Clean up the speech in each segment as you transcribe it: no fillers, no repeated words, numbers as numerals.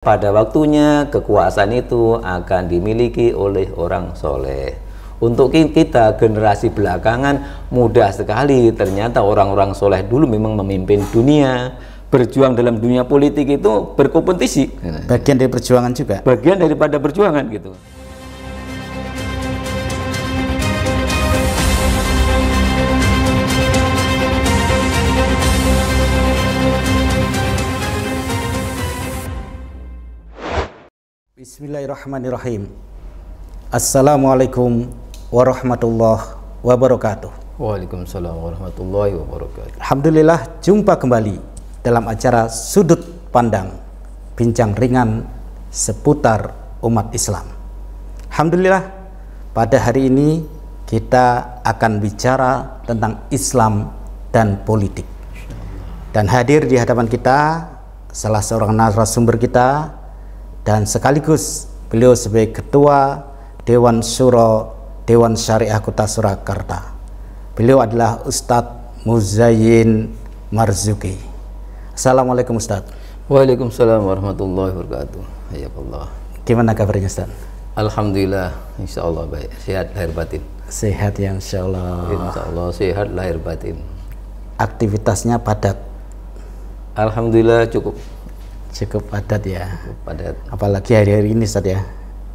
Pada waktunya kekuasaan itu akan dimiliki oleh orang soleh. Untuk kita generasi belakangan mudah sekali, ternyata orang-orang soleh dulu memang memimpin dunia. Berjuang dalam dunia politik itu berkompetisi. Bagian dari perjuangan juga. Bagian daripada perjuangan gitu. Bismillahirrahmanirrahim. Assalamualaikum warahmatullahi wabarakatuh. Waalaikumsalam warahmatullahi wabarakatuh. Alhamdulillah, jumpa kembali dalam acara Sudut Pandang, bincang ringan seputar umat Islam. Alhamdulillah, pada hari ini kita akan bicara tentang Islam dan politik. Dan hadir di hadapan kita salah seorang narasumber kita, dan sekaligus beliau sebagai Ketua Dewan Syuro Dewan Syariah Kota Surakarta. Beliau adalah Ustadz Muzayyin Marzuki. Assalamualaikum Ustadz. Waalaikumsalam warahmatullahi wabarakatuh. Hayakallah. Gimana kabarnya Ustadz? Alhamdulillah, insya Allah baik. Sehat lahir batin. Sehat ya insya Allah. Insya Allah sehat lahir batin. Aktivitasnya padat? Alhamdulillah cukup padat ya. Cukup padat. Apalagi hari-hari ini Ustadz ya.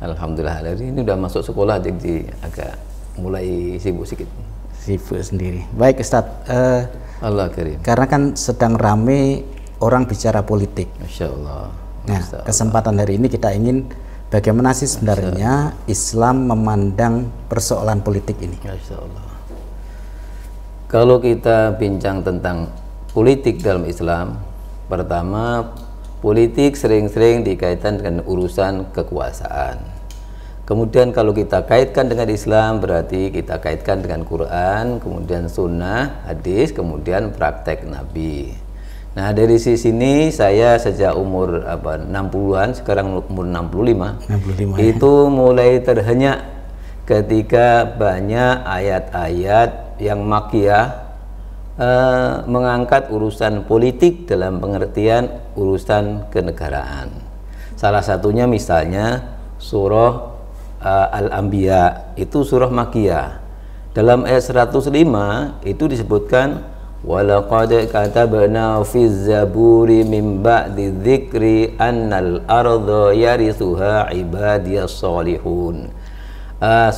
Alhamdulillah hari ini udah masuk sekolah, jadi agak mulai sibuk sedikit. Sibuk sendiri. Baik Ustadz. Allah karim. Karena kan sedang rame orang bicara politik. Masya Allah. Nah, kesempatan hari ini kita ingin bagaimana sih sebenarnya Islam memandang persoalan politik ini. Masya Allah. Kalau kita bincang tentang politik dalam Islam, pertama, politik sering-sering dikaitkan dengan urusan kekuasaan. Kemudian kalau kita kaitkan dengan Islam, berarti kita kaitkan dengan Quran, kemudian sunnah, hadis, kemudian praktek Nabi. Nah, dari sisi ini saya sejak umur 60-an, sekarang umur 65 itu mulai terhenyak ketika banyak ayat-ayat yang makiyah mengangkat urusan politik dalam pengertian urusan kenegaraan. Salah satunya misalnya surah Al-Anbiya, itu surah makiyah. Dalam ayat 105 itu disebutkan walaqad katabna fiz zaburi min ba'di dzikri annal arda yarithuha ibadiyas sholihun.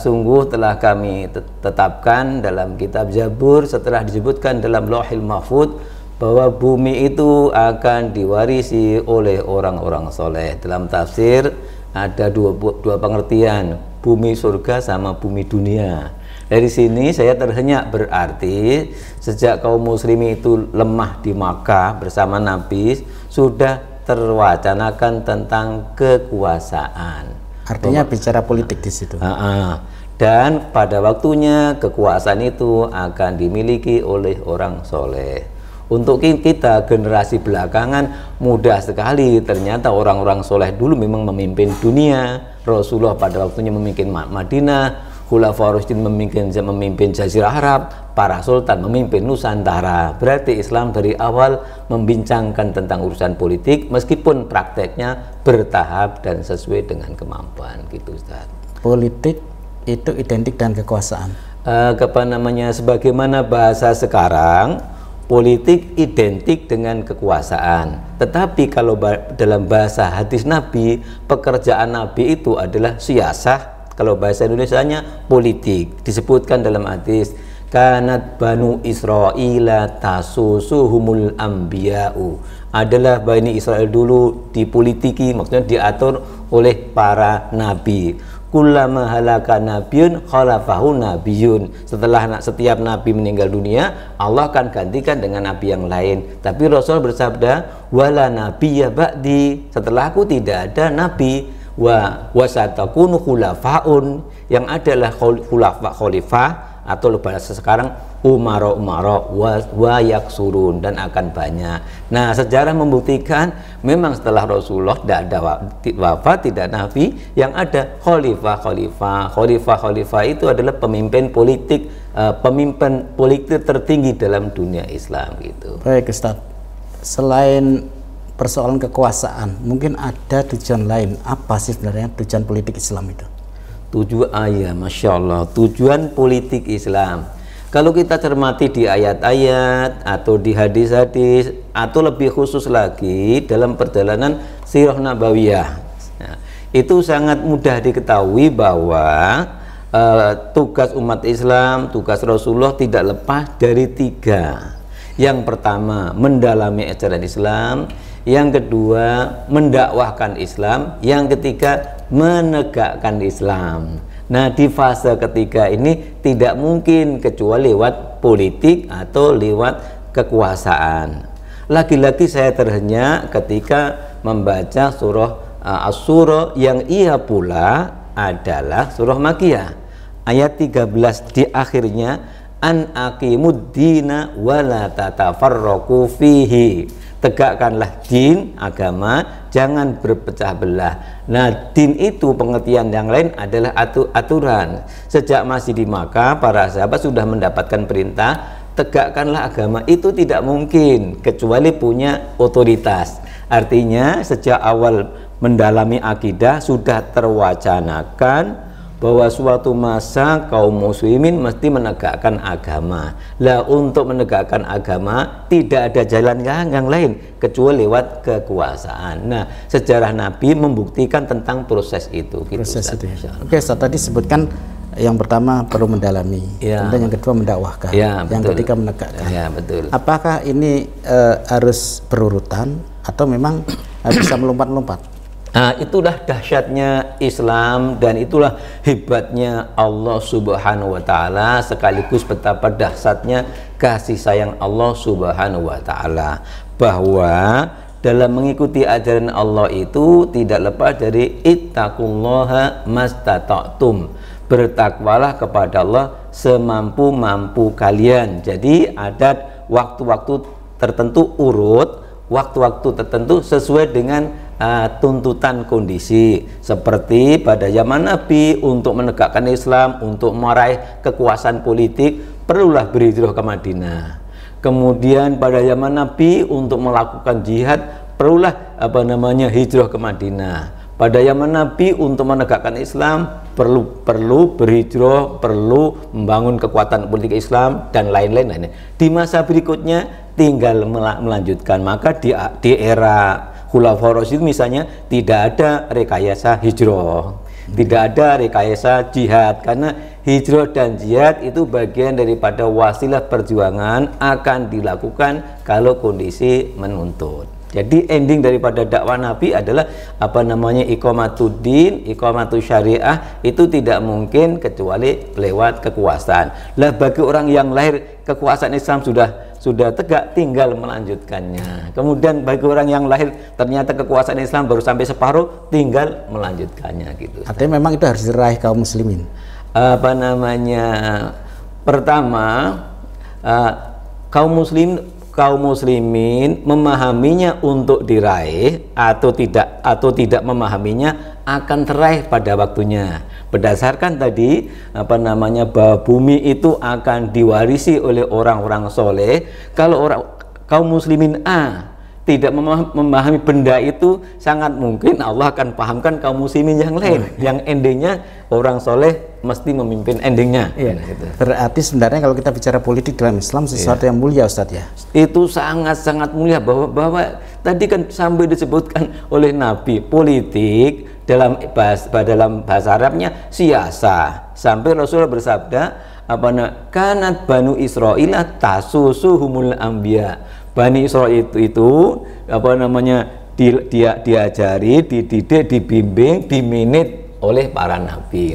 Sungguh telah kami tetapkan dalam kitab Zabur setelah disebutkan dalam Lauhil Mahfuz bahwa bumi itu akan diwarisi oleh orang-orang soleh. Dalam tafsir ada dua pengertian, bumi surga sama bumi dunia. Dari sini saya terhenyak, berarti sejak kaum muslimin itu lemah di Makkah bersama Nabi sudah terwacanakan tentang kekuasaan. Artinya bicara politik di situ. Dan pada waktunya kekuasaan itu akan dimiliki oleh orang soleh. Untuk kita generasi belakangan mudah sekali, ternyata orang-orang soleh dulu memang memimpin dunia. Rasulullah pada waktunya memimpin Madinah, Khulafaur Rasyidin memimpin Jazirah Arab, para sultan memimpin Nusantara. Berarti Islam dari awal membincangkan tentang urusan politik, meskipun prakteknya bertahap dan sesuai dengan kemampuan gitu Ustaz. Politik itu identik dengan kekuasaan. Sebagaimana bahasa sekarang, politik identik dengan kekuasaan. Tetapi kalau dalam bahasa hadis Nabi, pekerjaan Nabi itu adalah siyasah. Kalau bahasa Indonesianya politik. Disebutkan dalam hadis, kanat banu Israila tasusuhumul ambiya'u. Adalah Bani Israel dulu dipolitiki, maksudnya diatur oleh para nabi. Kullama halaka nabiyun khalafahu nabiyun. Setelah setiap nabi meninggal dunia, Allah akan gantikan dengan nabi yang lain. Tapi Rasul bersabda, wala nabiyya ba'di. Setelah aku tidak ada nabi. Wasatakunu khulafaun, yang adalah khalifah atau bahasa sekarang umara wa yaksurun, dan akan banyak. Nah, sejarah membuktikan memang setelah Rasulullah tidak ada wafat, tidak nabi, yang ada khalifah itu adalah pemimpin politik tertinggi dalam dunia Islam gitu. Baik Ustaz, selain persoalan kekuasaan, mungkin ada tujuan lain. Apa sih sebenarnya tujuan politik Islam itu? Masya Allah, tujuan politik Islam. Kalau kita cermati di ayat-ayat atau di hadis-hadis, atau lebih khusus lagi dalam perjalanan sirah nabawiyah, nah, itu sangat mudah diketahui bahwa tugas umat Islam, tugas Rasulullah tidak lepas dari 3. Yang pertama, mendalami ajaran Islam. Yang kedua, mendakwahkan Islam. Yang ketiga, menegakkan Islam. Nah, di fase ketiga ini tidak mungkin kecuali lewat politik atau lewat kekuasaan. Lagi-lagi saya terhenyak ketika membaca surah Asy-Syura yang ia pula adalah surah Makkiyah. Ayat 13 di akhirnya, an aqimuddina wala tatafarraqu fihi. Tegakkanlah din, agama, jangan berpecah belah. Nah, din itu pengertian yang lain adalah aturan. Sejak masih di Makkah, para sahabat sudah mendapatkan perintah, tegakkanlah agama. Itu tidak mungkin kecuali punya otoritas. Artinya sejak awal mendalami akidah sudah terwacanakan bahwa suatu masa kaum muslimin mesti menegakkan agama. Lah, untuk menegakkan agama tidak ada jalan yang lain kecuali lewat kekuasaan. Nah, sejarah Nabi membuktikan tentang proses itu. Proses itu. Oke, Ustaz, tadi sebutkan yang pertama perlu mendalami, kemudian yang kedua mendakwahkan, yang ketiga menegakkan. Ya, betul. Apakah ini harus berurutan atau memang bisa melompat-lompat? Nah, itulah dahsyatnya Islam dan itulah hebatnya Allah Subhanahu wa Ta'ala, sekaligus betapa dahsyatnya kasih sayang Allah Subhanahu wa Ta'ala, bahwa dalam mengikuti ajaran Allah itu tidak lepas dari ittaqullaha mastata'tum, bertakwalah kepada Allah semampu-mampu kalian. Jadi ada waktu-waktu tertentu urut, waktu-waktu tertentu sesuai dengan tuntutan kondisi. Seperti pada zaman Nabi, untuk menegakkan Islam, untuk meraih kekuasaan politik, perlulah berhijrah ke Madinah. Kemudian pada zaman Nabi, untuk melakukan jihad, perlulah hijrah ke Madinah. Pada zaman Nabi, untuk menegakkan Islam perlu berhijrah, perlu membangun kekuatan politik Islam dan lain-lain. Di masa berikutnya tinggal melanjutkan. Maka di era Khulafaur Rasyidin misalnya tidak ada rekayasa hijrah, tidak ada rekayasa jihad, karena hijrah dan jihad itu bagian daripada wasilah perjuangan, akan dilakukan kalau kondisi menuntut. Jadi ending daripada dakwah Nabi adalah iqamatuddin, iqamatu syariah, itu tidak mungkin kecuali lewat kekuasaan. Lah, bagi orang yang lahir kekuasaan Islam sudah tegak, tinggal melanjutkannya. Kemudian bagi orang yang lahir ternyata kekuasaan Islam baru sampai separuh, tinggal melanjutkannya gitu. Artinya memang itu harus diraih kaum muslimin. Pertama, kaum muslimin memahaminya untuk diraih, atau tidak memahaminya akan teraih pada waktunya. Berdasarkan tadi bahwa bumi itu akan diwarisi oleh orang-orang soleh. Kalau kaum muslimin tidak memahami benda itu, sangat mungkin Allah akan pahamkan kaum muslimin yang lain, yang endingnya orang soleh mesti memimpin endingnya. Gitu. Berarti sebenarnya kalau kita bicara politik dalam Islam sesuatu yang mulia, Ustadz, ya? Itu sangat-sangat mulia, bahwa tadi kan sampai disebutkan oleh Nabi, politik dalam bahasa Arabnya siasa, sampai Rasulullah bersabda kanat banu Israila tasusuhumul anbiya. Bani Israil itu diajari, dididik, dibimbing, diminit oleh para nabi.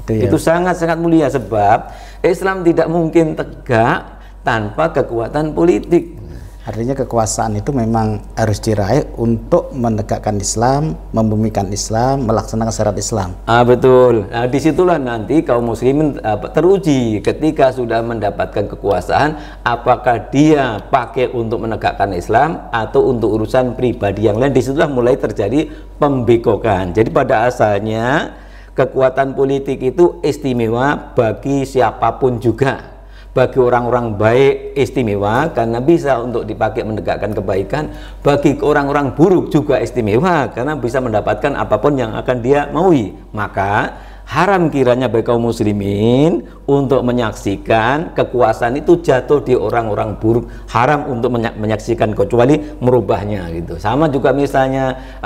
Itu sangat-sangat mulia, sebab Islam tidak mungkin tegak tanpa kekuatan politik. Artinya kekuasaan itu memang harus diraih untuk menegakkan Islam, membumikan Islam, melaksanakan syariat Islam. Betul. Nah, disitulah nanti kaum muslimin teruji ketika sudah mendapatkan kekuasaan, apakah dia pakai untuk menegakkan Islam atau untuk urusan pribadi yang lain. Disitulah mulai terjadi pembegokan. Jadi pada asalnya kekuatan politik itu istimewa bagi siapapun juga. Bagi orang-orang baik istimewa karena bisa untuk dipakai menegakkan kebaikan. Bagi orang-orang buruk juga istimewa karena bisa mendapatkan apapun yang akan dia maui. Maka haram kiranya bagi kaum muslimin untuk menyaksikan kekuasaan itu jatuh di orang-orang buruk. Haram untuk menyaksikan kecuali merubahnya gitu. Sama juga misalnya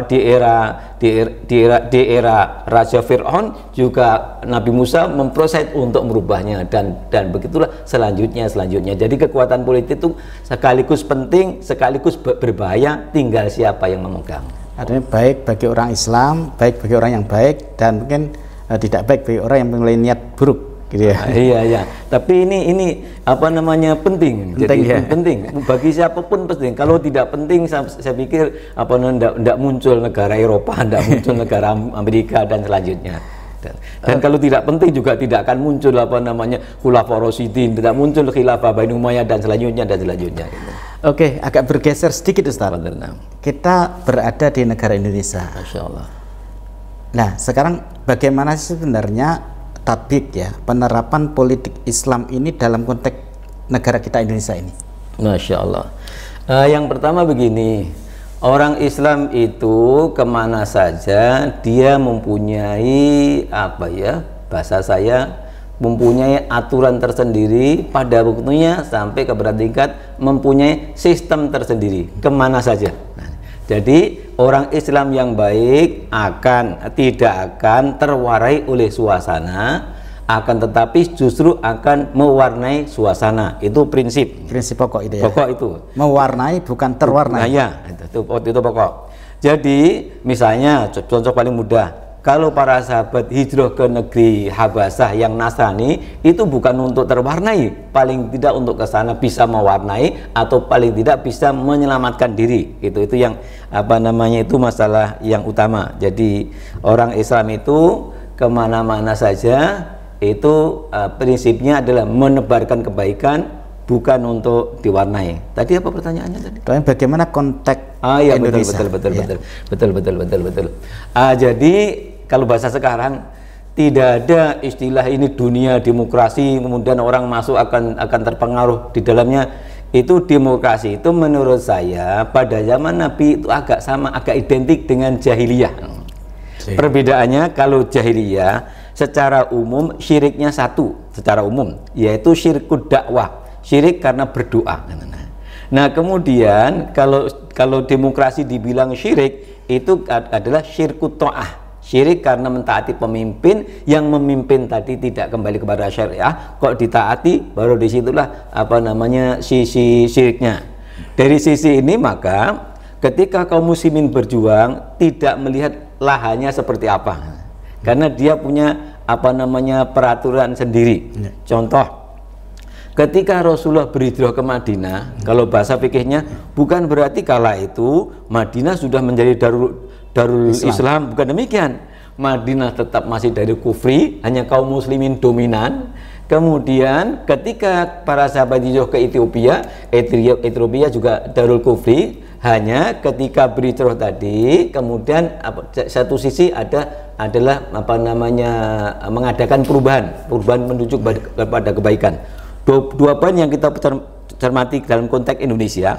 di era Raja Fir'aun juga Nabi Musa memproses untuk merubahnya dan begitulah selanjutnya. Jadi kekuatan politik itu sekaligus penting sekaligus berbahaya, tinggal siapa yang memegang. Artinya baik bagi orang Islam, baik bagi orang yang baik, dan mungkin tidak baik bagi orang yang memiliki niat buruk, gitu ya. Iya. Tapi ini penting. Jadi ya. penting bagi siapapun penting. Kalau tidak penting, saya pikir tidak muncul negara Eropa, tidak muncul negara Amerika dan selanjutnya. Dan kalau tidak penting juga tidak akan muncul Khulafaur Rasyidin, tidak muncul Khilafah Bani Umayyah dan selanjutnya. Gitu. Oke, agak bergeser sedikit Ustaz. Kita berada di negara Indonesia. Masya Allah. Nah, sekarang bagaimana sebenarnya tatbik ya, penerapan politik Islam ini dalam konteks negara kita Indonesia ini? Masya Allah. Yang pertama begini, orang Islam itu kemana saja dia mempunyai bahasa saya mempunyai aturan tersendiri, pada waktunya sampai kepada tingkat mempunyai sistem tersendiri kemana saja. Jadi orang Islam yang baik tidak akan terwarai oleh suasana, akan tetapi justru akan mewarnai suasana. Itu prinsip pokok itu ya. Pokok itu. Mewarnai bukan terwarnai. Itu pokok. Jadi misalnya contoh paling mudah, kalau para sahabat hijrah ke negeri Habasah yang Nasrani itu bukan untuk terwarnai, paling tidak untuk ke sana bisa mewarnai atau paling tidak bisa menyelamatkan diri. Itu yang itu masalah yang utama. Jadi orang Islam itu kemana-mana saja itu prinsipnya adalah menebarkan kebaikan, bukan untuk diwarnai. Tadi apa pertanyaannya tadi? Bagaimana konteks Indonesia? Betul. Jadi kalau bahasa sekarang tidak ada istilah ini dunia demokrasi kemudian orang masuk akan terpengaruh di dalamnya. Itu demokrasi itu menurut saya pada zaman Nabi itu agak identik dengan jahiliyah. Perbedaannya kalau jahiliyah secara umum syiriknya satu secara umum, yaitu syirkud dakwah, syirik karena berdoa. Nah kemudian kalau demokrasi dibilang syirik itu adalah syirkut ta'ah, syirik karena mentaati pemimpin, yang memimpin tadi tidak kembali kepada syariah, kok ditaati, baru disitulah sisi syiriknya. Dari sisi ini maka ketika kaum muslimin berjuang tidak melihat lahannya seperti apa, karena dia punya peraturan sendiri. Contoh, ketika Rasulullah berhijrah ke Madinah, kalau bahasa fikihnya bukan berarti kala itu Madinah sudah menjadi Darul Islam, bukan demikian. Madinah tetap masih dari kufri, hanya kaum muslimin dominan. Kemudian ketika para sahabat hijrah ke Ethiopia juga Darul Kufri, hanya ketika berhijrah tadi kemudian satu sisi adalah mengadakan perubahan menuju kepada kebaikan. Dua poin yang kita cermati dalam konteks Indonesia.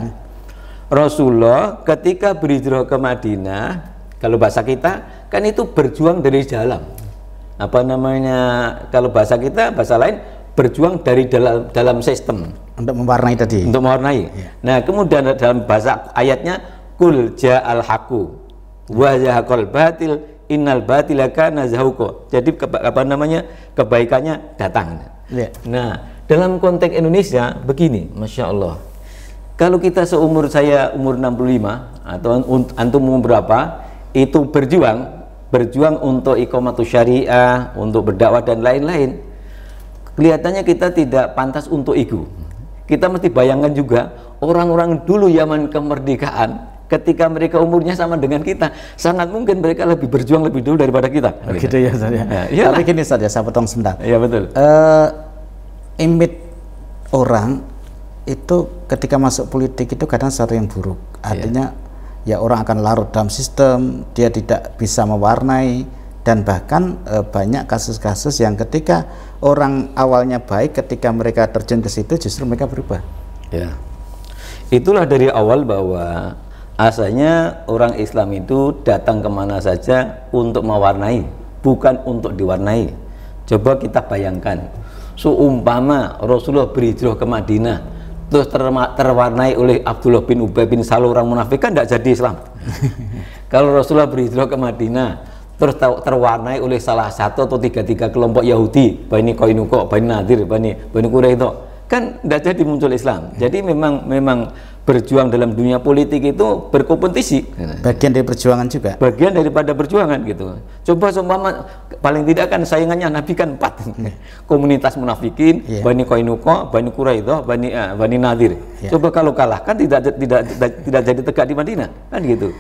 Rasulullah ketika berhijrah ke Madinah, kalau bahasa kita kan itu berjuang dari dalam. Kalau bahasa kita, bahasa lain, berjuang dari dalam sistem. Untuk mewarnai tadi. Untuk mewarnai. Ya. Nah, kemudian dalam bahasa ayatnya, kul ja'al haqu wa zahaqal batil innal batila kana zahuqa. Jadi kebaikannya datang. Ya. Nah, dalam konteks Indonesia begini, Masya Allah. Kalau kita saya umur 65 atau antum umur berapa, itu berjuang untuk iqamatus syariah, untuk berdakwah dan lain-lain, kelihatannya kita tidak pantas untuk ego. Kita mesti bayangkan juga orang-orang dulu zaman kemerdekaan, ketika mereka umurnya sama dengan kita, sangat mungkin mereka lebih berjuang lebih dulu daripada kita. Gitu ya, ya. Tapi gini saja, saya potong sebentar. Iya betul. Image orang itu ketika masuk politik itu kadang sesuatu yang buruk. Artinya ya orang akan larut dalam sistem, dia tidak bisa mewarnai, dan bahkan banyak kasus-kasus yang ketika orang awalnya baik, ketika mereka terjun ke situ justru mereka berubah. Ya, itulah dari awal bahwa asalnya orang Islam itu datang kemana saja untuk mewarnai, bukan untuk diwarnai. Coba kita bayangkan, seumpama Rasulullah berhijrah ke Madinah terus terwarnai oleh Abdullah bin Ubay bin Salul orang munafik, kan tidak jadi Islam. Kalau Rasulullah berhijrah ke Madinah terus terwarnai oleh salah satu atau tiga kelompok Yahudi, Bani Qainuqa, Bani Nadir, Bani Quraidah, kan tidak jadi muncul Islam. Jadi memang berjuang dalam dunia politik itu berkompetisi. Bagian dari perjuangan juga. Bagian daripada perjuangan gitu. Coba seumpama paling tidak kan saingannya Nabi kan 4 komunitas munafikin, Bani Qainuqa, Bani Quraidah, Bani Nadir. Coba kalau kalah kan tidak jadi tegak di Madinah, kan gitu.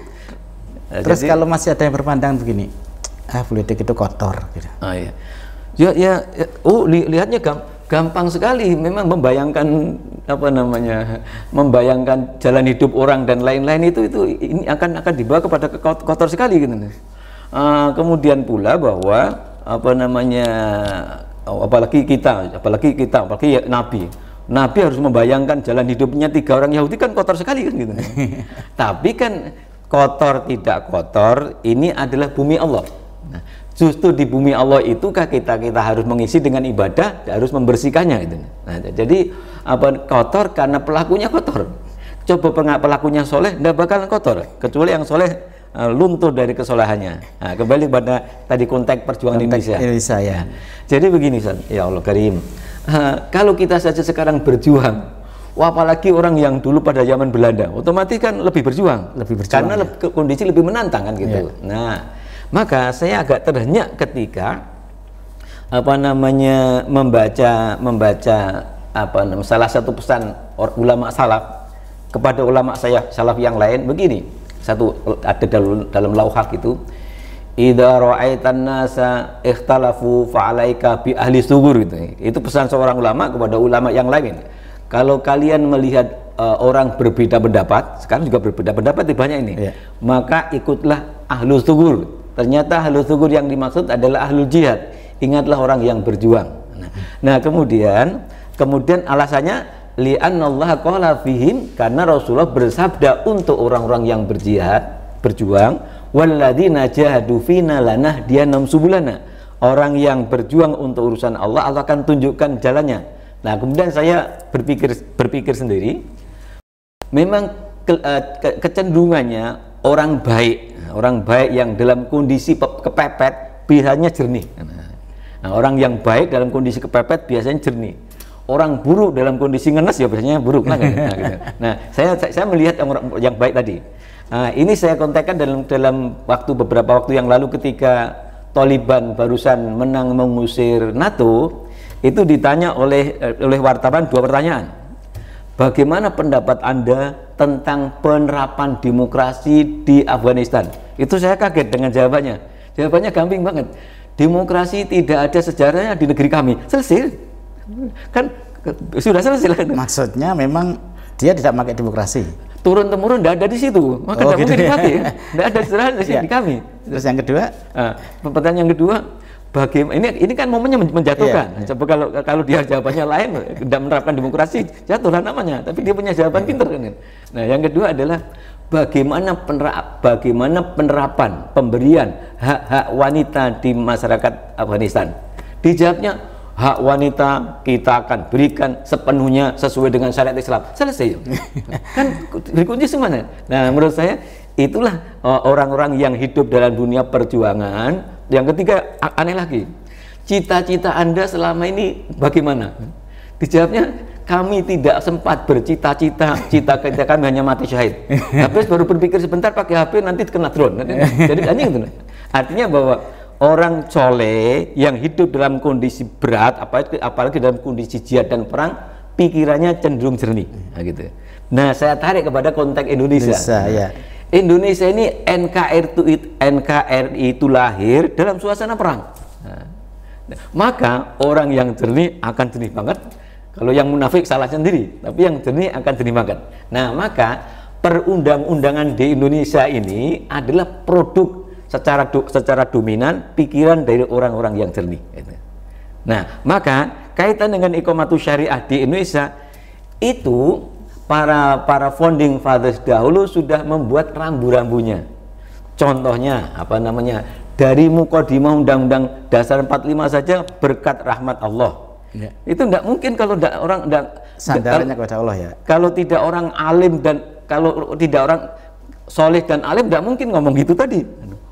Terus jadi, kalau masih ada yang berpandang begini, politik itu kotor gitu. Lihatnya gampang sekali, memang membayangkan jalan hidup orang dan lain-lain itu ini akan dibawa kepada kotor sekali gitu. Kemudian pula bahwa apalagi Nabi harus membayangkan jalan hidupnya 3 orang Yahudi, kan kotor sekali kan gitu. Tapi kan kotor tidak kotor ini adalah bumi Allah. Nah, justru di bumi Allah itukah kita harus mengisi dengan ibadah, harus membersihkannya gitu. Nah, jadi kotor karena pelakunya kotor. Coba pelakunya soleh, tidak bakalan kotor, kecuali yang soleh luntur dari kesolehannya. Nah, kembali pada tadi konteks perjuangan Indonesia ya. Jadi begini, ya Allah Karim, kalau kita saja sekarang berjuang, apalagi orang yang dulu pada zaman Belanda, otomatis kan lebih berjuang karena kondisi lebih menantang kan gitu. Nah, maka saya agak terhenyak ketika membaca salah satu pesan ulama salaf kepada ulama salaf yang lain begini. Satu ada dalam lauhah itu, idza ra'aitan nasa ikhtalafu fa'alaika bi ahli sugur gitu. Itu pesan seorang ulama kepada ulama yang lain. Kalau kalian melihat orang berbeda pendapat, sekarang juga berbeda pendapat banyak ini, maka ikutlah ahlu sugur. Ternyata ahlu sugur yang dimaksud adalah ahlu jihad. Ingatlah orang yang berjuang. Nah, kemudian alasannya li'annallaha qala fihim, karena Rasulullah bersabda untuk orang-orang yang berjuang, walladzina jahadu fina lanahdiyanahum subulana. Orang yang berjuang untuk urusan Allah, Allah akan tunjukkan jalannya. Nah, kemudian saya berpikir sendiri, memang kecenderungannya orang baik yang dalam kondisi kepepet biasanya jernih. Nah, orang yang baik dalam kondisi kepepet biasanya jernih. Orang buruk dalam kondisi ngenes ya biasanya buruk lah. Nah, saya melihat yang baik tadi. Nah, ini saya kontekkan dalam beberapa waktu yang lalu ketika Taliban barusan menang mengusir NATO, itu ditanya oleh wartawan 2 pertanyaan. Bagaimana pendapat Anda tentang penerapan demokrasi di Afghanistan? Itu saya kaget dengan jawabannya. Jawabannya gampang banget. Demokrasi tidak ada sejarahnya di negeri kami. Selesai. Kan sudah selesai lah. Maksudnya memang dia tidak pakai demokrasi. Turun temurun tidak ada di situ. Maka tidak mungkin dipakai. Tidak ada sejarahnya di kami. Terus yang kedua? Pertanyaan yang kedua, bagaimana ini kan momennya menjatuhkan. Coba kalau dia jawabannya lain, tidak menerapkan demokrasi, jatuhlah namanya. Tapi dia punya jawaban pinter kan. Nah, yang kedua adalah bagaimana penerapan pemberian hak-hak wanita di masyarakat Afghanistan. Dijawabnya, hak wanita kita akan berikan sepenuhnya sesuai dengan syariat Islam. Selesai. Kan berikutnya semuanya. Nah, menurut saya itulah orang-orang yang hidup dalam dunia perjuangan. Yang ketiga, aneh lagi, cita-cita Anda selama ini bagaimana? Dijawabnya, kami tidak sempat bercita-cita, cita kami hanya mati syahid. Tapi baru berpikir sebentar pakai HP nanti kena drone. Jadi gitu. Artinya bahwa orang soleh yang hidup dalam kondisi berat, apalagi dalam kondisi jihad dan perang, pikirannya cenderung jernih. Nah, gitu. Nah, saya tarik kepada konteks Indonesia. Indonesia ini NKRI itu lahir dalam suasana perang. Maka orang yang jernih akan jernih banget. Kalau yang munafik salah sendiri, tapi yang jernih akan jernih banget. Nah, maka perundang-undangan di Indonesia ini adalah produk secara dominan pikiran dari orang-orang yang jernih. Nah, maka kaitan dengan iqamatus syariah di Indonesia itu para founding fathers dahulu sudah membuat rambu-rambunya. Contohnya apa namanya? Dari mukadimah Undang-Undang Dasar 45 saja berkat rahmat Allah. Ya. Itu enggak mungkin kalau orang sandarannya kepada Allah ya. Kalau tidak orang alim dan kalau tidak orang soleh dan alim enggak mungkin ngomong gitu tadi.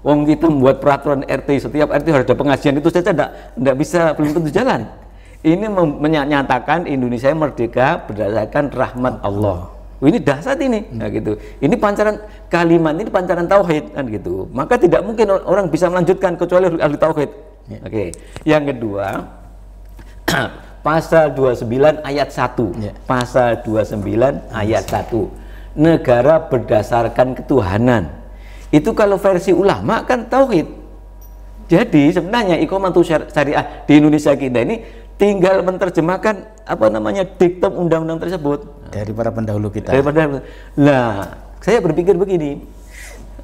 Wong kita membuat peraturan RT, setiap RT harus ada pengajian, itu saja enggak bisa, belum tentu jalan. Ini menyatakan Indonesia merdeka berdasarkan rahmat Allah. Ini dahsyat ini, nah, gitu. Ini pancaran kalimat, ini pancaran tauhid kan gitu. Maka tidak mungkin orang bisa melanjutkan kecuali ahli tauhid. Ya. Oke. Yang kedua, pasal 29 ayat 1. Ya. Pasal 29 ayat 1. Negara berdasarkan ketuhanan. Itu kalau versi ulama kan tauhid. Jadi sebenarnya iqamatus syariah di Indonesia kita ini tinggal menerjemahkan apa namanya diktum undang-undang tersebut dari para pendahulu kita. Nah, saya berpikir begini,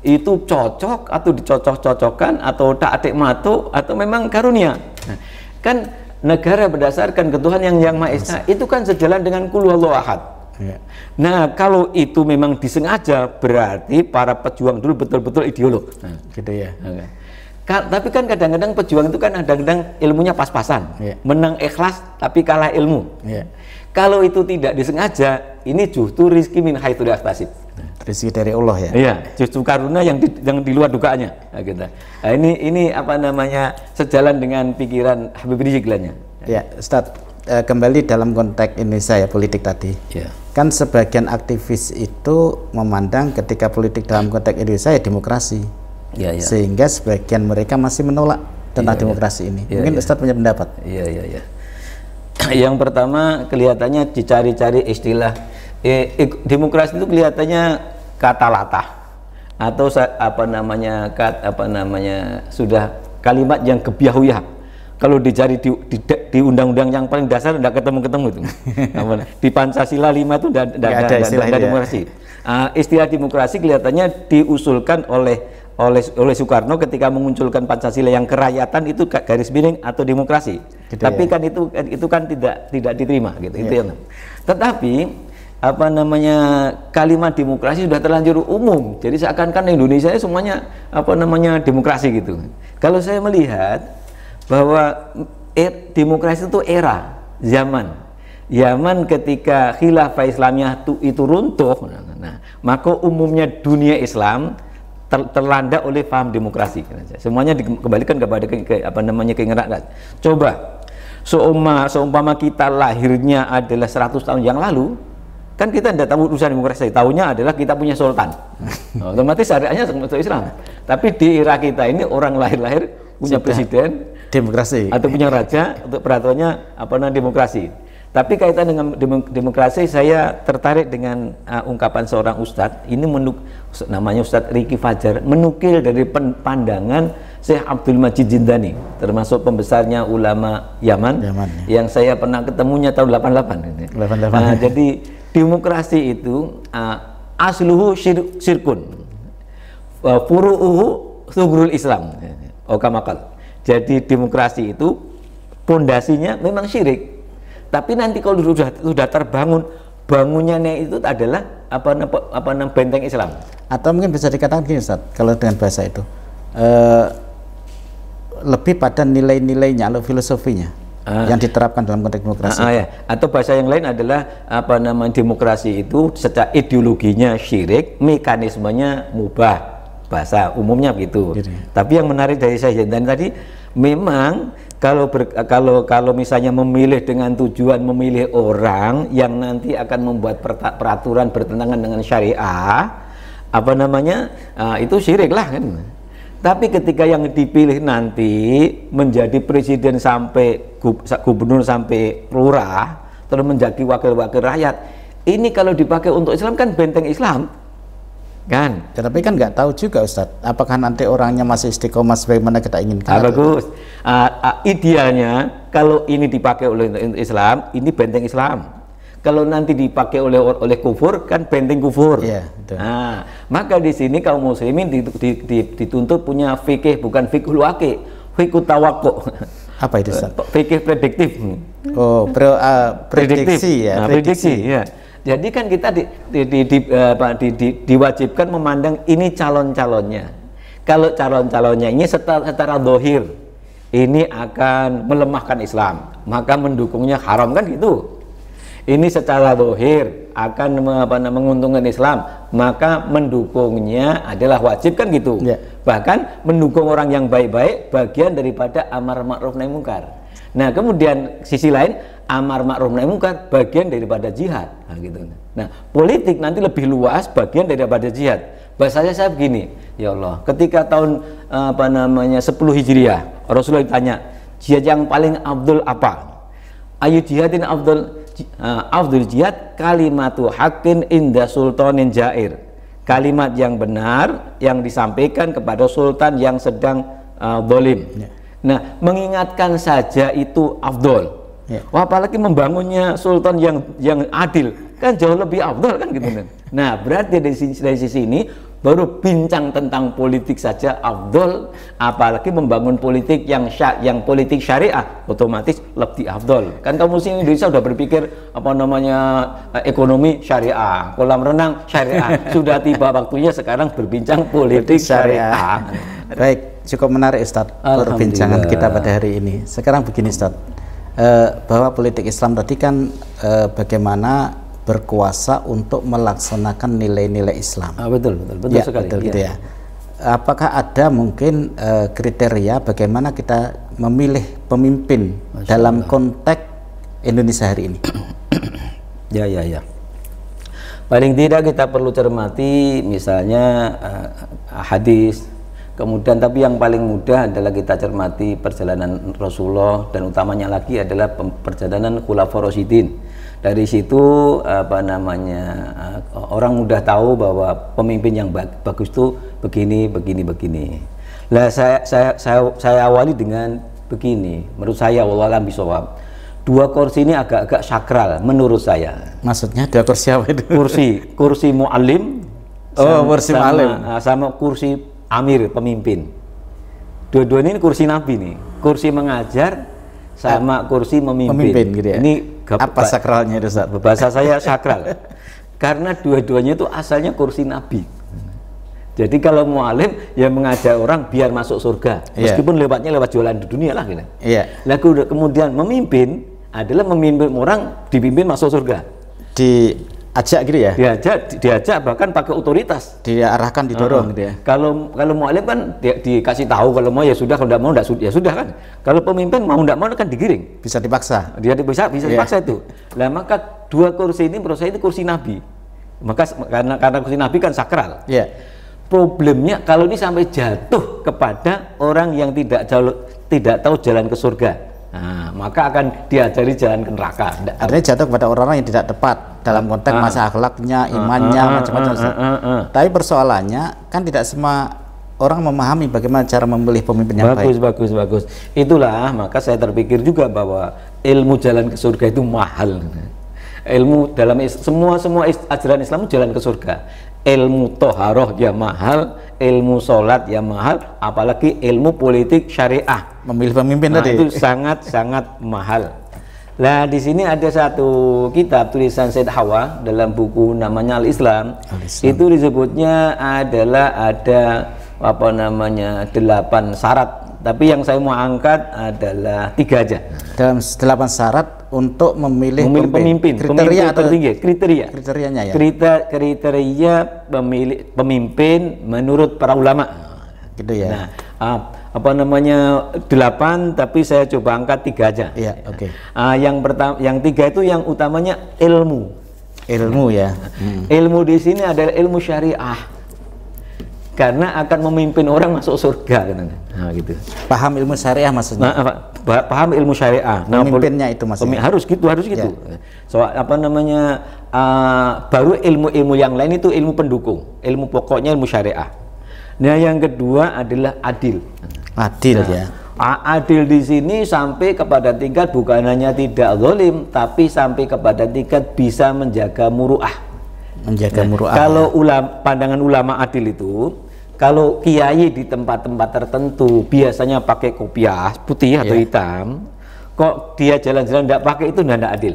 itu cocok atau dicocok-cocokkan atau tak adik matu atau memang karunia. Nah, kan negara berdasarkan ketuhanan yang Maha Esa itu kan sejalan dengan qul huwallahu ahad. Ya. Nah, kalau itu memang disengaja berarti para pejuang dulu betul-betul ideolog. Nah, gitu ya. Okay. Tapi kan kadang-kadang pejuang itu kan kadang-kadang ilmunya pas-pasan, menang ikhlas tapi kalah ilmu. Kalau itu tidak disengaja, ini justru rizki min haitsu la yahtasib. Rizki dari Allah ya. Iya, justru karunia yang di luar dugaannya. Nah, gitu. Nah, ini apa namanya sejalan dengan pikiran Habib Rizik lainnya. Ya, Ustadz, kembali dalam konteks Indonesia ya, politik tadi. Ya. Kan sebagian aktivis itu memandang ketika politik dalam konteks Indonesia ya demokrasi. Ya, ya. Sehingga sebagian mereka masih menolak tentang demokrasi ini. Mungkin Ustadz punya pendapat. Iya. Yang pertama kelihatannya dicari-cari istilah demokrasi itu kelihatannya kata latah atau apa namanya sudah kalimat yang gebiah-uyah. Kalau dicari di undang-undang yang paling dasar tidak ketemu itu. Di Pancasila 5 itu tidak ada istilah demokrasi. Istilah demokrasi kelihatannya diusulkan oleh Soekarno ketika mengunculkan Pancasila yang kerakyatan itu garis miring atau demokrasi. Gitu. Tapi kan itu kan tidak diterima gitu. Itu yang. Tetapi apa namanya kalimat demokrasi sudah terlanjur umum. Jadi seakan-akan Indonesia semuanya apa namanya demokrasi gitu. Kalau saya melihat bahwa demokrasi itu era zaman ketika khilafah Islamiyah itu runtuh, maka umumnya dunia Islam terlanda oleh paham demokrasi. Semuanya dikembalikan kepada keinginan. Coba seumpama kita lahirnya adalah 100 tahun yang lalu, kan kita tidak tahu urusan demokrasi. Tahunya adalah kita punya sultan. Otomatis syariahnya Islam. Tapi di era kita ini orang lahir punya presiden demokrasi atau punya raja untuk peraturannya demokrasi. Tapi kaitan dengan demokrasi, saya tertarik dengan ungkapan seorang ustadz. Ini namanya Ustadz Riki Fajar, menukil dari pandangan Syekh Abdul Majid Zindani, termasuk pembesarnya ulama Yaman yang saya pernah ketemunya tahun 88. Jadi demokrasi itu asluhu syirkun, furu'uhu sugrul Islam. Okamakal. Jadi demokrasi itu pondasinya memang syirik. Tapi nanti kalau sudah terbangun, bangunannya itu adalah benteng Islam. Atau mungkin bisa dikatakan gini Ustaz, kalau dengan bahasa itu lebih pada nilai-nilainya atau filosofinya yang diterapkan dalam konteks demokrasi. Ya. Atau bahasa yang lain adalah demokrasi itu secara ideologinya syirik, mekanismenya mubah. Bahasa umumnya begitu. Tapi yang menarik dari saya dan tadi memang kalau misalnya memilih dengan tujuan memilih orang yang nanti akan membuat peraturan bertentangan dengan syariah, itu syirik lah kan. Tapi ketika yang dipilih nanti menjadi presiden sampai gubernur sampai lurah, terus menjadi wakil-wakil rakyat, ini kalau dipakai untuk Islam kan benteng Islam. Kan? Tetapi kan nggak tahu juga Ustadz, apakah nanti orangnya masih istiqomah sebagaimana kita inginkan. Bagus. Idealnya kalau ini dipakai oleh Islam, ini benteng Islam. Kalau nanti dipakai oleh kufur kan benteng kufur. Iya, betul. Nah, maka di sini kaum muslimin dituntut punya fikih, bukan fikih waqi, fikih tawakkuk. Apa itu, Ustaz? Fikih prediktif. Oh, prediksi ya, nah, prediksi ya. Jadi kan kita diwajibkan memandang ini calon-calonnya. Kalau calon-calonnya ini secara dohir ini akan melemahkan Islam, maka mendukungnya haram kan gitu. Ini secara dohir akan menguntungkan Islam, maka mendukungnya adalah wajib kan gitu. Ya. Bahkan mendukung orang yang baik-baik bagian daripada amar ma'ruf nahi munkar. Nah, kemudian sisi lain amar ma'ruf nahi munkar bagian daripada jihad. Nah, gitu. Nah, politik nanti lebih luas bagian daripada jihad. Bahasanya saya begini, ya Allah, ketika tahun 10 Hijriah, Rasulullah ditanya, jihad yang paling afdol apa? Ayu jihadin afdol jihad kalimatu haqqin inda sultanin jair. Kalimat yang benar yang disampaikan kepada sultan yang sedang zalim. Ya. Nah, mengingatkan saja itu afdol. Ya. Wah, apalagi membangunnya sultan yang adil, kan jauh lebih afdol kan gitu. Nah, berarti dari sisi ini baru bincang tentang politik saja afdol, apalagi membangun politik yang politik syariah otomatis lebih afdol. Kan kaum muslim Indonesia sudah berpikir ekonomi syariah, kolam renang syariah. Sudah tiba waktunya sekarang berbincang politik syariah. Baik, cukup menarik Ustaz perbincangan kita pada hari ini. Sekarang begini Ustaz, bahwa politik Islam tadi kan bagaimana berkuasa untuk melaksanakan nilai-nilai Islam. Betul ya, sekali. Betul, gitu ya. Apakah ada mungkin kriteria bagaimana kita memilih pemimpin dalam konteks Indonesia hari ini? Ya. Paling tidak kita perlu cermati misalnya hadis. Kemudian tapi yang paling mudah adalah kita cermati perjalanan Rasulullah, dan utamanya lagi adalah perjalanan Khulafaur Rasyidin. Dari situ orang mudah tahu bahwa pemimpin yang bagus itu begini. Lah saya awali dengan begini. Menurut saya wallahualam bisawab. 2 kursi ini agak-agak sakral menurut saya. Maksudnya 2 kursi apa itu? Kursi muallim. Kursi muallim. Sama kursi amir pemimpin. Dua-duanya ini kursi Nabi nih. Kursi mengajar sama kursi memimpin gitu ya. Ini apa sakralnya itu Ustaz? Bahasa saya sakral. Karena dua-duanya itu asalnya kursi Nabi. Jadi kalau mualim ya mengajar orang biar masuk surga, meskipun lewat jualan di dunia lah gitu. Lalu kemudian memimpin adalah memimpin orang, dipimpin masuk surga. Diajak gitu ya? Diajak bahkan pakai otoritas. Diarahkan, didorong gitu ya. Kalau mualim kan dikasih tahu, kalau mau ya sudah, kalau tidak mau ya sudah kan. Kalau pemimpin mau tidak mau kan digiring. Bisa dipaksa. Dia bisa dipaksa itu. Lah maka 2 kursi ini menurut saya itu kursi Nabi. Maka karena kursi Nabi kan sakral. Problemnya kalau ini sampai jatuh kepada orang yang tidak tahu jalan ke surga. Nah, maka akan diajari jalan ke neraka. Artinya jatuh kepada orang-orang yang tidak tepat dalam konteks masa akhlaknya, imannya, macam-macam. Tapi persoalannya kan tidak semua orang memahami bagaimana cara memilih pemimpin yang baik. Bagus. Itulah maka saya terpikir juga bahwa ilmu jalan ke surga itu mahal. Ilmu dalam semua ajaran Islam jalan ke surga. Ilmu toharoh ya mahal, ilmu sholat ya mahal, apalagi ilmu politik syariah. Memilih pemimpin tadi itu sangat mahal. Nah, di sini ada satu kitab tulisan Said Hawa dalam buku namanya Al-Islam. Itu disebutnya adalah ada 8 syarat. Tapi yang saya mau angkat adalah 3 aja. Dalam 8 syarat untuk memilih pemimpin. Kriteria atau kriterianya ya. Kriteria pemimpin menurut para ulama. Gitu ya. Nah, 8, tapi saya coba angkat 3 aja. Iya, oke. Yang pertama, yang 3 itu yang utamanya ilmu. Ilmu ya. Ilmu di sini adalah ilmu syariah. Karena akan memimpin orang masuk surga, nah gitu. Paham ilmu syariah maksudnya. Paham ilmu syariah. Pemimpinnya itu maksudnya. Harus gitu. Ya. Baru ilmu yang lain itu ilmu pendukung. Ilmu pokoknya ilmu syariah. Nah, yang kedua adalah adil. Adil ya. Adil di sini sampai kepada tingkat bukan hanya tidak zalim, tapi sampai kepada tingkat bisa menjaga muruah. Menjaga muruah. Kalau pandangan ulama adil itu, kalau kiai di tempat-tempat tertentu biasanya pakai kopiah putih atau hitam, kok dia jalan-jalan tidak pakai itu tidak adil,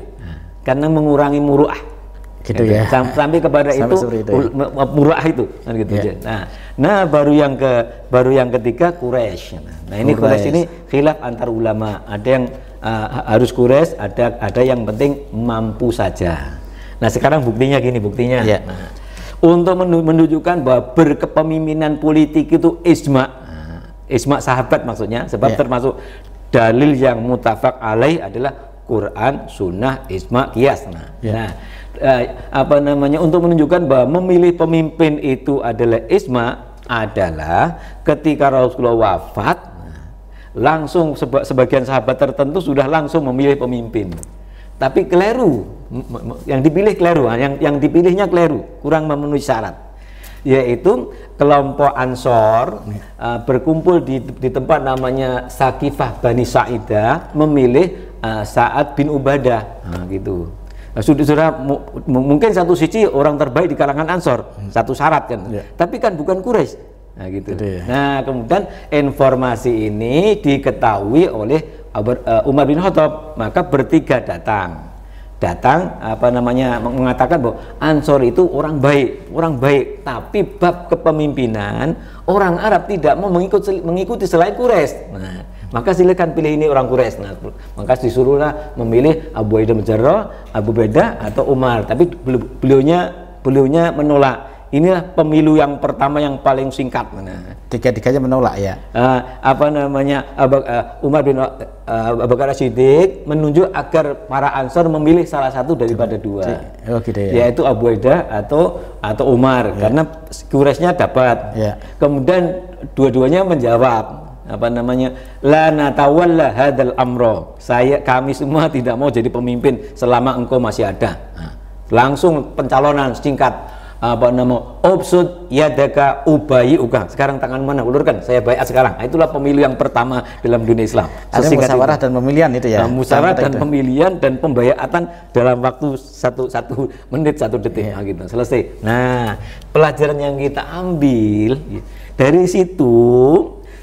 karena mengurangi muruah. Gitu ya. Sampai kepada sampai itu, muruah itu kan gitu ya. Nah baru yang ketiga Quraisy. Nah ini Quraisy ini khilaf antar ulama, ada yang harus Quraisy, ada yang penting mampu saja. Nah sekarang buktinya gini, nah, untuk menunjukkan bahwa berkepemimpinan politik itu ijma sahabat maksudnya, sebab termasuk dalil yang mutafaq alaih adalah Quran, Sunnah, ijma, qiyas. Untuk menunjukkan bahwa memilih pemimpin itu adalah ijma adalah ketika Rasulullah wafat, langsung sebagian sahabat tertentu sudah langsung memilih pemimpin, tapi keliru, yang dipilih keliru, yang dipilihnya keliru, kurang memenuhi syarat, yaitu kelompok Ansor berkumpul di tempat namanya Sakifah Bani Sa'idah, memilih Sa'ad bin Ubadah, gitu. Sudah mungkin satu sisi orang terbaik di kalangan Ansor, satu syarat kan, tapi kan bukan Quraisy. Nah gitu. Nah kemudian informasi ini diketahui oleh Umar bin Khattab, maka bertiga datang mengatakan bahwa Ansor itu orang baik, tapi bab kepemimpinan orang Arab tidak mau mengikuti selain Quraisy. Nah, maka silakan pilih ini orang Quraisy. Nah, maka disuruhlah memilih Abu Ubaidah bin Jarrah, Abu Ubaidah atau Umar, tapi beliaunya menolak. Inilah pemilu yang pertama yang paling singkat. Nah, tiga-tiganya menolak ya. Umar bin Abu Bakar Siddiq menunjuk agar para Ansor memilih salah satu daripada dua, gitu ya. Yaitu Abu Ubaidah atau Umar, karena Quraisynya dapat. Kemudian dua-duanya menjawab la natawalla hadzal amro, kami semua tidak mau jadi pemimpin selama engkau masih ada. Langsung pencalonan singkat, obsud yadaka ubayi uka, sekarang tangan mana ulurkan, saya baiat sekarang. Itulah pemilu yang pertama dalam dunia Islam. Ada musyawarah dan pemilihan itu ya. Musyawarah dan pemilihan dan pembaiatan dalam waktu satu menit 1 detik, gitu, selesai. Nah, pelajaran yang kita ambil dari situ,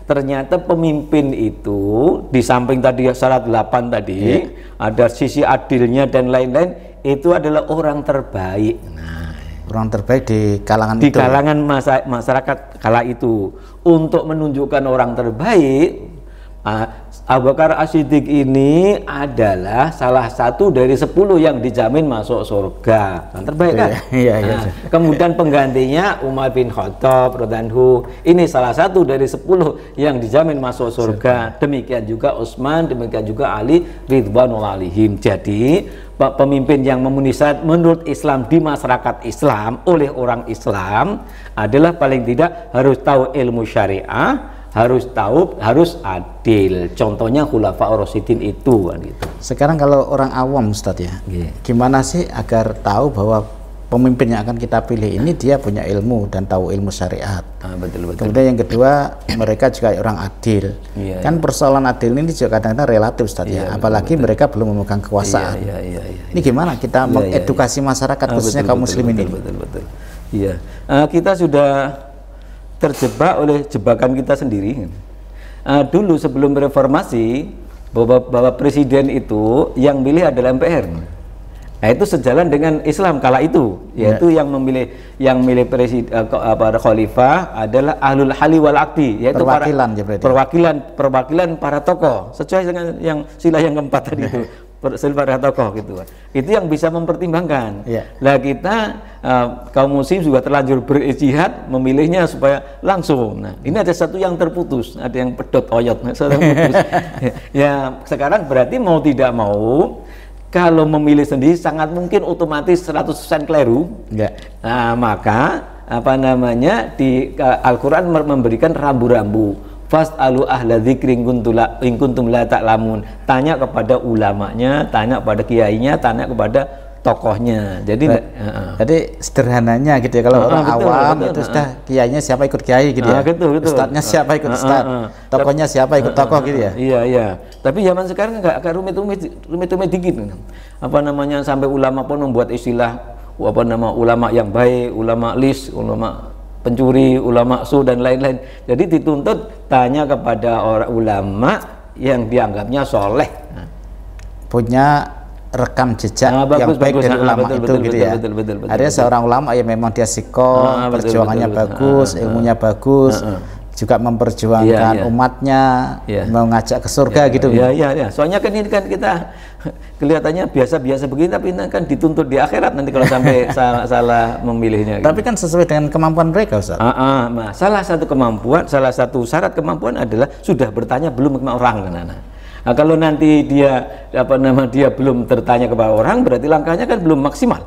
ternyata pemimpin itu di samping tadi syarat 8 tadi, ada sisi adilnya dan lain-lain, itu adalah orang terbaik. Orang terbaik di kalangan masyarakat kala itu. Untuk menunjukkan orang terbaik, Abu Bakar As-Siddiq ini adalah salah satu dari 10 yang dijamin masuk surga. Yang terbaik kan? Kemudian penggantinya Umar bin Khattab radhiyallahu, ini salah satu dari 10 yang dijamin masuk surga. Demikian juga Utsman, demikian juga Ali ridwanullah alaihim. Jadi pemimpin yang memenuhi syarat menurut Islam di masyarakat Islam oleh orang Islam adalah paling tidak harus tahu ilmu syariah, harus adil. Contohnya Khulafaur Rasyidin itu kan gitu. Sekarang kalau orang awam Ustadz ya, gimana sih agar tahu bahwa pemimpin yang akan kita pilih ini dia punya ilmu dan tahu ilmu syariat. Betul. Kemudian yang kedua, mereka juga orang adil. Kan persoalan adil ini juga kadang-kadang relatif Ustadz ya, apalagi mereka belum memegang kekuasaan. Ini gimana kita mengedukasi masyarakat khususnya kaum muslimin ini? Betul. Kita sudah terjebak oleh jebakan kita sendiri. Dulu sebelum reformasi, bahwa presiden itu yang milih adalah MPR. Nah itu sejalan dengan Islam kala itu, yaitu yang milih presiden khalifah adalah ahlul hali wal akdi, yaitu perwakilan para tokoh, sesuai dengan yang sila yang keempat tadi itu, para tokoh gitu. Itu yang bisa mempertimbangkan. Lah kita kaum muslim juga terlanjur berijtihad memilihnya supaya langsung. Nah ini ada satu yang terputus, ada yang pedot oyot, satu yang putus. Ya sekarang berarti mau tidak mau, kalau memilih sendiri sangat mungkin otomatis 100% keliru. Nah, maka di Al-Qur'an memberikan rambu-rambu. Fas'alu ahla dzikri in kuntum la ta'lamun. Tanya kepada ulamanya, tanya kepada kiainya, tanya kepada tokohnya. Jadi sederhananya gitu ya, kalau orang awam itu sudah kiainya siapa ikut kiai gitu ya, ustadznya siapa ikut ustadz, tokohnya siapa ikut tokoh gitu ya. Iya. Tapi zaman sekarang agak rumit dikit. Apa namanya, sampai ulama pun membuat istilah ulama yang baik, ulama ulama pencuri, ulama su dan lain-lain. Jadi dituntut tanya kepada orang ulama yang dianggapnya soleh, punya rekam jejak yang baik dari ulama itu gitu ya. Ada seorang ulama yang memang dia sikoh, perjuangannya bagus, ilmunya bagus, juga memperjuangkan umatnya, mengajak ke surga gitu. Iya. Soalnya kan ini kan kita kelihatannya biasa-biasa begini, tapi kan dituntut di akhirat nanti kalau sampai salah memilihnya. Tapi kan sesuai dengan kemampuan mereka, Ustaz. Nah, salah satu syarat kemampuan adalah sudah bertanya belum ke orang. Nah, kalau nanti dia belum tertanya kepada orang, berarti langkahnya kan belum maksimal.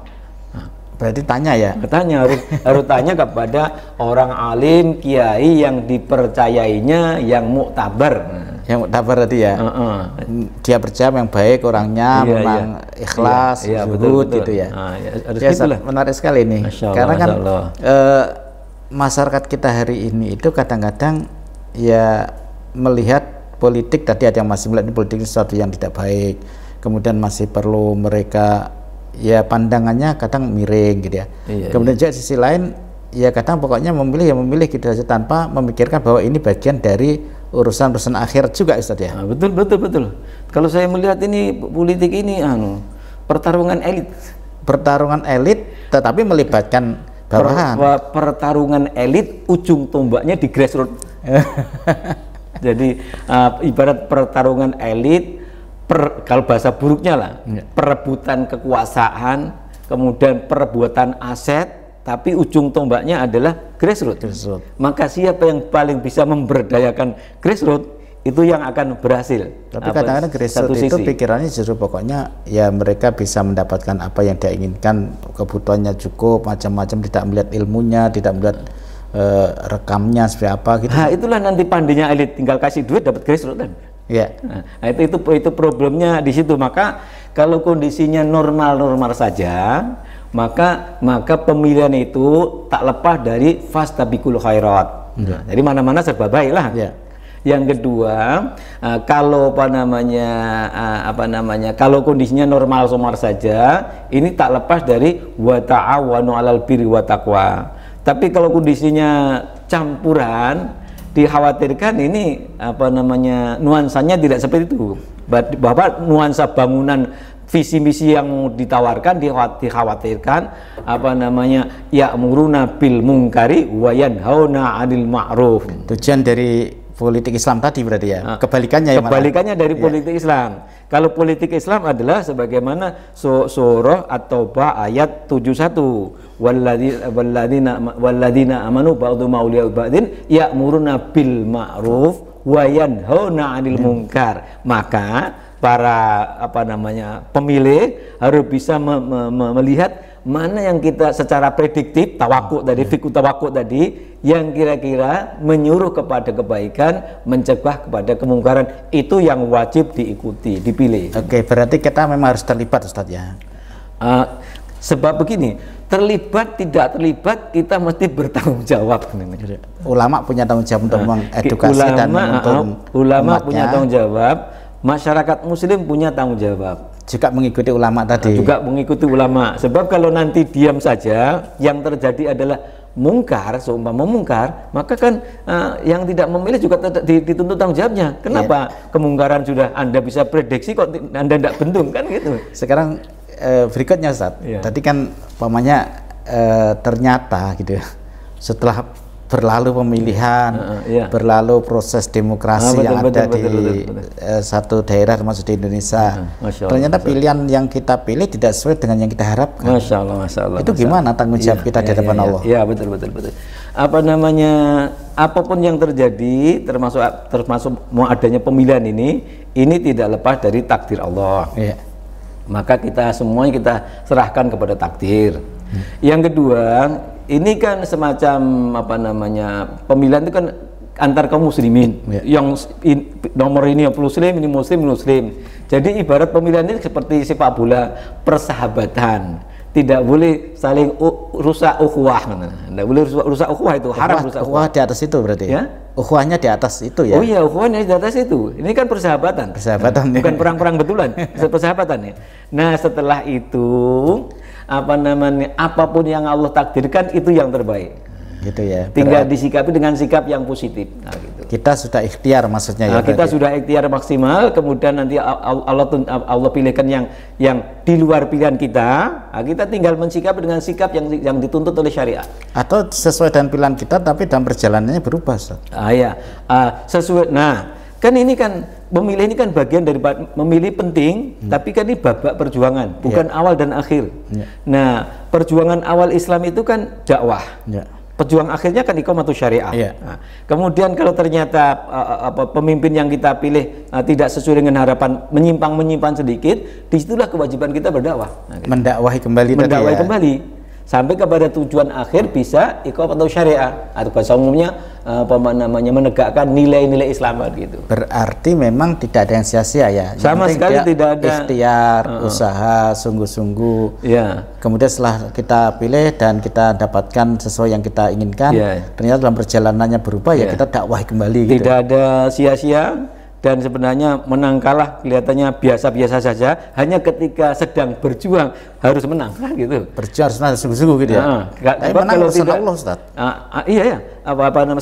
Berarti tanya ya? Harus tanya kepada orang alim, kiai yang dipercayainya, yang muktabar. Yang muktabar tadi ya? Dia percaya yang baik orangnya, memang ikhlas, zuhud gitu ya? Menarik sekali ini. Karena kan masyarakat kita hari ini itu kadang-kadang ya melihat politik, tadi ada yang masih melihat politik sesuatu yang tidak baik, kemudian masih perlu mereka ya pandangannya kadang miring gitu ya. Kemudian juga sisi lain ya kadang pokoknya memilih gitu saja tanpa memikirkan bahwa ini bagian dari urusan akhirat juga, Ustaz ya. Betul. Kalau saya melihat ini politik ini pertarungan elit tetapi melibatkan bawahan. Pertarungan elit ujung tombaknya di grassroots. Jadi ibarat pertarungan elit, kalau bahasa buruknya lah, perebutan kekuasaan, kemudian perebutan aset, tapi ujung tombaknya adalah grassroots. Maka siapa yang paling bisa memberdayakan grassroots itu yang akan berhasil. Tapi kadang-kadang grassroots itu pikirannya justru pokoknya ya mereka bisa mendapatkan apa yang dia inginkan, kebutuhannya cukup, macam-macam, tidak melihat ilmunya, tidak melihat rekamnya seperti apa gitu. Nah, itulah nanti pandainya elit, tinggal kasih duit dapat grassroots kan. Ya. Nah, itu problemnya di situ. Maka kalau kondisinya normal saja, maka pemilihan itu tak lepas dari fastabiqul khairat. Jadi mana-mana serba baik lah. Yang kedua, kalau kalau kondisinya normal saja, ini tak lepas dari wa ta'awanu 'alal birri wa taqwa. Tapi kalau kondisinya campuran, dikhawatirkan ini nuansanya tidak seperti itu. Bahwa nuansa bangunan visi misi yang ditawarkan dikhawatirkan ya'muruna bil munkari wa yanhauna 'anil ma'ruf. Tujuan dari politik Islam tadi berarti ya. Kebalikannya dari politik Islam. Kalau politik Islam adalah sebagaimana surah At-Taubah ayat 71. Walladzina amanu ba'dhum awliya'u ba'din ya'muruna bil ma'ruf wa yanhauna 'anil munkar. Maka para pemilih harus bisa melihat mana yang kita secara prediktif fikih tawakuk tadi yang kira-kira menyuruh kepada kebaikan, mencegah kepada kemungkaran, itu yang wajib diikuti, dipilih. Oke, berarti kita memang harus terlibat, Ustadz ya. Sebab begini, terlibat tidak terlibat kita mesti bertanggung jawab. Ulama punya tanggung jawab untuk mengedukasi dan menuntun ulama punya tanggung jawab, masyarakat muslim punya tanggung jawab. Juga mengikuti ulama tadi. Juga mengikuti ulama. Sebab kalau nanti diam saja, yang terjadi adalah mungkar, seumpama mungkar, maka kan yang tidak memilih juga dituntut tanggung jawabnya. Kenapa kemungkaran sudah Anda bisa prediksi kok Anda tidak bendung kan gitu. Sekarang berikutnya, Ustaz. Tadi kan ternyata gitu ya, setelah berlalu pemilihan, berlalu proses demokrasi yang ada di satu daerah termasuk di Indonesia. Ternyata pilihan yang kita pilih tidak sesuai dengan yang kita harapkan. Masya Allah. Itu gimana tanggung jawab kita di hadapan Allah? Ya betul. Apapun yang terjadi, termasuk mau adanya pemilihan ini tidak lepas dari takdir Allah. Maka kita semuanya kita serahkan kepada takdir. Yang kedua, ini kan semacam pemilihan itu kan antar kaum muslimin. Yang nomor ini muslim, ini muslim. Jadi ibarat pemilihan ini seperti sepak bola, persahabatan. Tidak boleh saling rusak ukhuwah. Tidak boleh rusak ukhuwah, itu haram rusak ukhuwah. Di atas itu berarti ya? Ukhuwahnya di atas itu ya? Oh iya, ukhuwahnya di atas itu. Ini kan persahabatan. Persahabatan. Bukan perang-perang betulan, persahabatan ya. Nah, setelah itu apapun yang Allah takdirkan itu yang terbaik. Gitu ya. Tinggal disikapi dengan sikap yang positif. Nah, gitu. Kita sudah ikhtiar maksudnya ya. Kita sudah ikhtiar maksimal, kemudian nanti Allah pilihkan yang di luar pilihan kita. Nah, kita tinggal mensikapi dengan sikap yang dituntut oleh syariat. Atau sesuai dengan pilihan kita tapi dalam perjalanannya berubah, Ustaz. Sesuai. Nah, kan ini kan memilih ini kan bagian dari memilih penting, tapi kan ini babak perjuangan, bukan awal dan akhir. Nah, perjuangan awal Islam itu kan dakwah. Perjuangan akhirnya kan iqamatus syariah. Nah, kemudian kalau ternyata pemimpin yang kita pilih tidak sesuai dengan harapan, menyimpang sedikit, disitulah kewajiban kita berdakwah. Nah, gitu. Mendakwahi kembali sampai kepada tujuan akhir bisa iqamatus syariah, atau bahasa umumnya menegakkan nilai-nilai Islam gitu. Berarti memang tidak ada yang sia-sia ya. Sama sekali tidak ada. Ikhtiar, usaha, sungguh-sungguh. Kemudian setelah kita pilih dan kita dapatkan sesuai yang kita inginkan, ternyata dalam perjalanannya berubah, ya kita dakwahi kembali. Tidak ada sia-sia. Dan sebenarnya menang kalah kelihatannya biasa-biasa saja, hanya ketika sedang berjuang harus menang, kan gitu. Berjuang harus sungguh-sungguh gitu ya. Tapi kalau tidak Allah, Ustaz. Iya ya.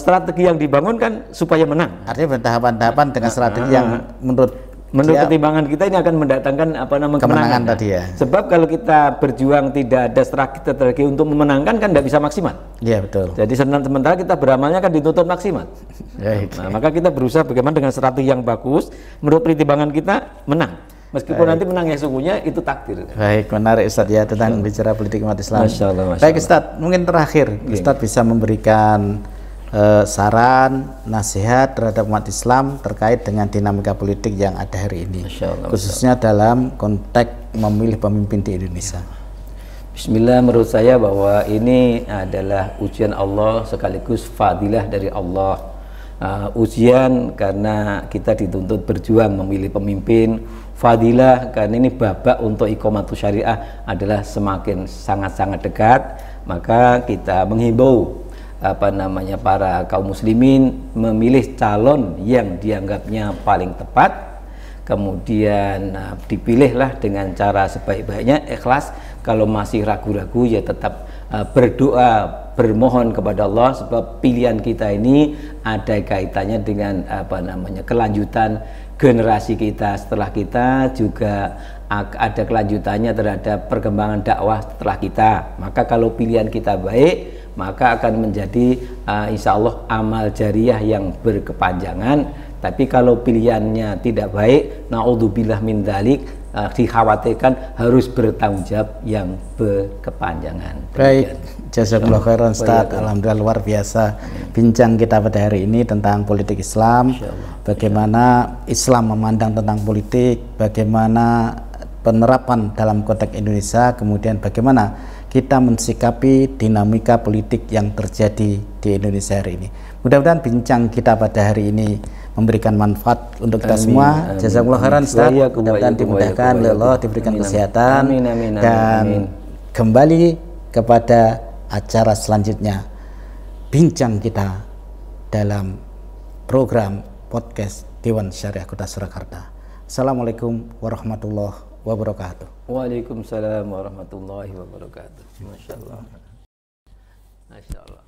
Strategi yang dibangun kan supaya menang. Artinya bertahapan-tahapan dengan strategi yang menurut pertimbangan kita ini akan mendatangkan kemenangan tadi ya. Sebab kalau kita berjuang tidak ada strategi untuk memenangkan kan tidak bisa maksimal. Iya betul. Jadi sementara kita beramalnya kan dituntut maksimal. Maka kita berusaha bagaimana dengan strategi yang bagus, menurut pertimbangan kita menang. Meskipun nanti menang yang sungguhnya itu takdir. Baik, menarik Ustaz ya tentang bicara politik umat Islam. Masya Allah. Baik Ustaz, mungkin terakhir Ustaz bisa memberikan saran, nasihat terhadap umat Islam terkait dengan dinamika politik yang ada hari ini, khususnya dalam konteks memilih pemimpin di Indonesia. Bismillah, menurut saya bahwa ini adalah ujian Allah sekaligus fadilah dari Allah. Ujian karena kita dituntut berjuang memilih pemimpin, fadilah karena ini babak untuk iqamatus syariah adalah semakin sangat-sangat dekat. Maka kita menghimbau para kaum muslimin memilih calon yang dianggapnya paling tepat, kemudian dipilihlah dengan cara sebaik-baiknya, ikhlas. Kalau masih ragu-ragu ya tetap berdoa, bermohon kepada Allah, sebab pilihan kita ini ada kaitannya dengan kelanjutan generasi kita setelah kita, juga ada kelanjutannya terhadap perkembangan dakwah setelah kita. Maka kalau pilihan kita baik, maka akan menjadi insya Allah amal jariah yang berkepanjangan. Tapi kalau pilihannya tidak baik, naudzubillah min dzalik, dikhawatirkan harus bertanggung jawab yang berkepanjangan. Baik, jazakumullah khairan Ustaz. Alhamdulillah luar biasa bincang kita pada hari ini tentang politik Islam, bagaimana Islam memandang tentang politik, bagaimana penerapan dalam konteks Indonesia, kemudian bagaimana kita mensikapi dinamika politik yang terjadi di Indonesia hari ini. Mudah-mudahan bincang kita pada hari ini memberikan manfaat untuk kita semua. Jazakumullah khairan Ustaz. Mudah-mudahan dimudahkan oleh Allah, diberikan kesehatan, dan kembali kepada acara selanjutnya, bincang kita dalam program podcast Dewan Syariah Kota Surakarta. Assalamualaikum warahmatullahi wabarakatuh. Waalaikumsalam warahmatullahi wabarakatuh. Masya Allah. Masya Allah.